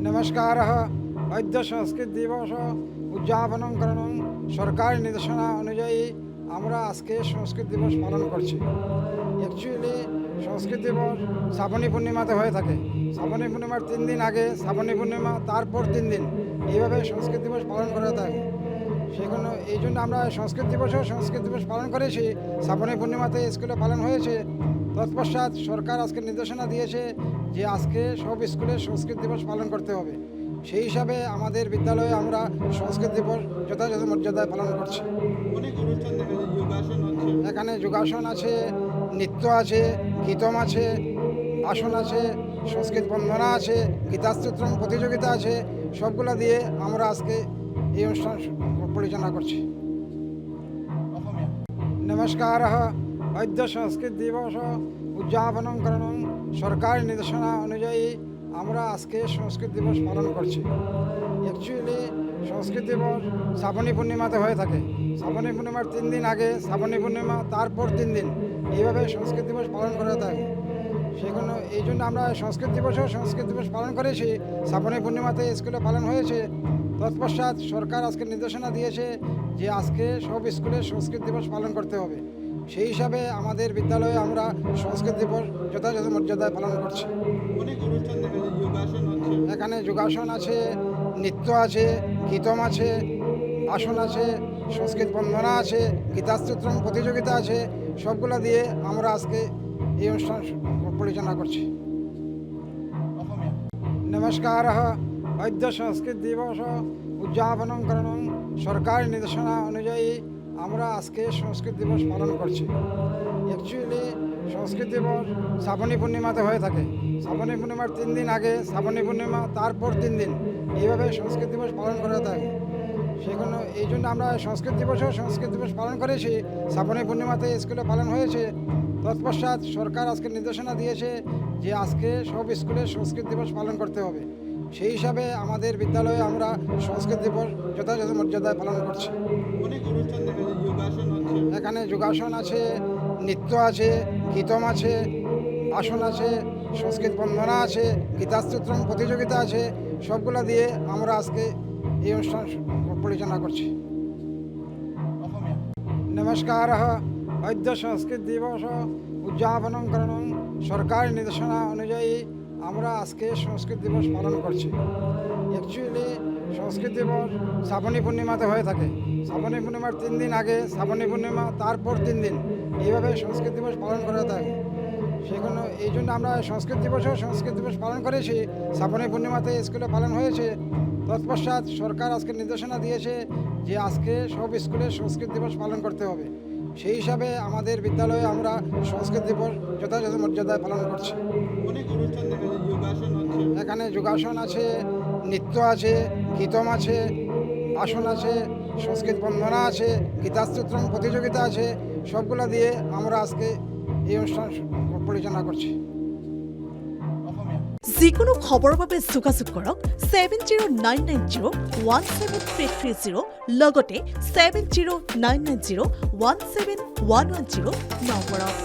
नमस्कारः। अद्य संस्कृत दिवस उद्यापन करणं सरकारी निर्देशना अनुयायी আমরা আজকে সংস্কৃত দিবস পালন করছি। অ্যাকচুয়ালি সংস্কৃত দিবস শ্রাবণী পূর্ণিমাতে হয়ে থাকে। শ্রাবণী পূর্ণিমার 3 দিন আগে শ্রাবণী পূর্ণিমা, তারপর 3 দিন এইভাবে সংস্কৃত দিবস পালন করা থাকে। সেজন্য এই জন্য আমরা সংস্কৃত দিবস পালন করেছি। শ্রাবণী পূর্ণিমাতে স্কুলে পালন হয়েছে। তৎপশ্চাৎ সরকার আজকে নির্দেশনা দিয়েছে যে আজকে সব স্কুলে সংস্কৃত দিবস পালন করতে হবে। সেই হিসাবে আমাদের বিদ্যালয়ে আমরা সংস্কৃত দিবস যথাযথ মর্যাদায় পালন করছি। এখানে যোগাসন আছে, নৃত্য আছে, গীতম আছে, ভাষণ আছে, সংস্কৃত বন্দনা আছে, গীতাস্তোত্রম প্রতিযোগিতা আছে। সবগুলো দিয়ে আমরা আজকে এই অনুষ্ঠান পরিচালনা করছি। নমস্কারः। अद्य संस्कृत दिवस उद्यापन करणं सरकारी निर्देशना अनुयायी আমরা আজকে সংস্কৃত দিবস পালন করছি। অ্যাকচুয়ালি সংস্কৃত দিবস শ্রাবণী পূর্ণিমাতে হয়ে থাকে। শ্রাবণী পূর্ণিমার 3 দিন আগে শ্রাবণী পূর্ণিমা, তারপর 3 দিন এইভাবে সংস্কৃত দিবস পালন করা থাকে। সেজন্য এই জন্য আমরা সংস্কৃত দিবস পালন করেছি। শ্রাবণী পূর্ণিমাতে স্কুলে পালন হয়েছে। তৎপশ্চাৎ সরকার আজকে নির্দেশনা দিয়েছে যে আজকে সব স্কুলে সংস্কৃত দিবস পালন করতে হবে। সেই হিসাবে আমাদের বিদ্যালয়ে আমরা সংস্কৃত দিবস যথাযথ মর্যাদায় পালন করছি। এখানে যোগাসন আছে, নৃত্য আছে, গীতম আছে, ভাষণ আছে, সংস্কৃত বন্দনা আছে, গীতাস্তোত্রম প্রতিযোগিতা আছে। সবগুলো দিয়ে আমরা আজকে এই অনুষ্ঠান পরিচালনা করছি। নমস্কারः। अद्य संस्कृत दिवस उद्यापन करणं सरकारी निर्देशना अनुयायी আমরা আজকে সংস্কৃত দিবস পালন করছি। অ্যাকচুয়ালি সংস্কৃত দিবস শ্রাবণী পূর্ণিমাতে হয়ে থাকে। শ্রাবণী পূর্ণিমার 3 দিন আগে শ্রাবণী পূর্ণিমা, তারপর 3 দিন এইভাবে সংস্কৃত দিবস পালন করা থাকে। সেজন্য এই জন্য আমরা সংস্কৃত দিবস পালন করেছি। শ্রাবণী পূর্ণিমাতে স্কুলে পালন হয়েছে। তৎপশ্চাৎ সরকার আজকে নির্দেশনা দিয়েছে যে আজকে সব স্কুলে সংস্কৃত দিবস পালন করতে হবে। সেই হিসাবে আমাদের বিদ্যালয়ে আমরা সংস্কৃত দিবস যথাযথ মর্যাদায় পালন করছি। এখানে যোগাসন আছে, নৃত্য আছে, গীতম আছে, ভাষণ আছে, সংস্কৃত বন্দনা আছে, গীতাস্তোত্রম প্রতিযোগিতা আছে। সবগুলো দিয়ে আমরা আজকে এই অনুষ্ঠান পরিচালনা করছি। নমস্কারः। अद्य संस्कृत दिवस उद्यापन करणं सरकारी निर्देशना अनुयायी আমরা আজকে সংস্কৃত দিবস পালন করছি। অ্যাকচুয়ালি সংস্কৃত দিবস শ্রাবণী পূর্ণিমাতে হয়ে থাকে। শ্রাবণী পূর্ণিমার 3 দিন আগে শ্রাবণী পূর্ণিমা, তারপর 3 দিন এইভাবে সংস্কৃত দিবস পালন করা থাকে। সেজন্য এই জন্য আমরা সংস্কৃত দিবস পালন করেছি। শ্রাবণী পূর্ণিমাতে স্কুলে পালন হয়েছে। তৎপশ্চাৎ সরকার আজকে নির্দেশনা দিয়েছে যে আজকে সব স্কুলে সংস্কৃত দিবস পালন করতে হবে। সেই হিসাবে আমাদের বিদ্যালয়ে আমরা সংস্কৃত দিবস যথাযথ মর্যাদায় পালন করছি। এখানে যোগাসন আছে, নৃত্য আছে, গীতম আছে, ভাষণ আছে, সংস্কৃত বন্দনা আছে, গীতাস্তোত্রম প্রতিযোগিতা আছে। সবগুলো দিয়ে আমরা আজকে এই অনুষ্ঠান পরিচালনা করছি। যিকোনো খবৰৰ বাবে যোগাযোগ কৰক 7099017330 লগতে 7099017110 নম্বৰত।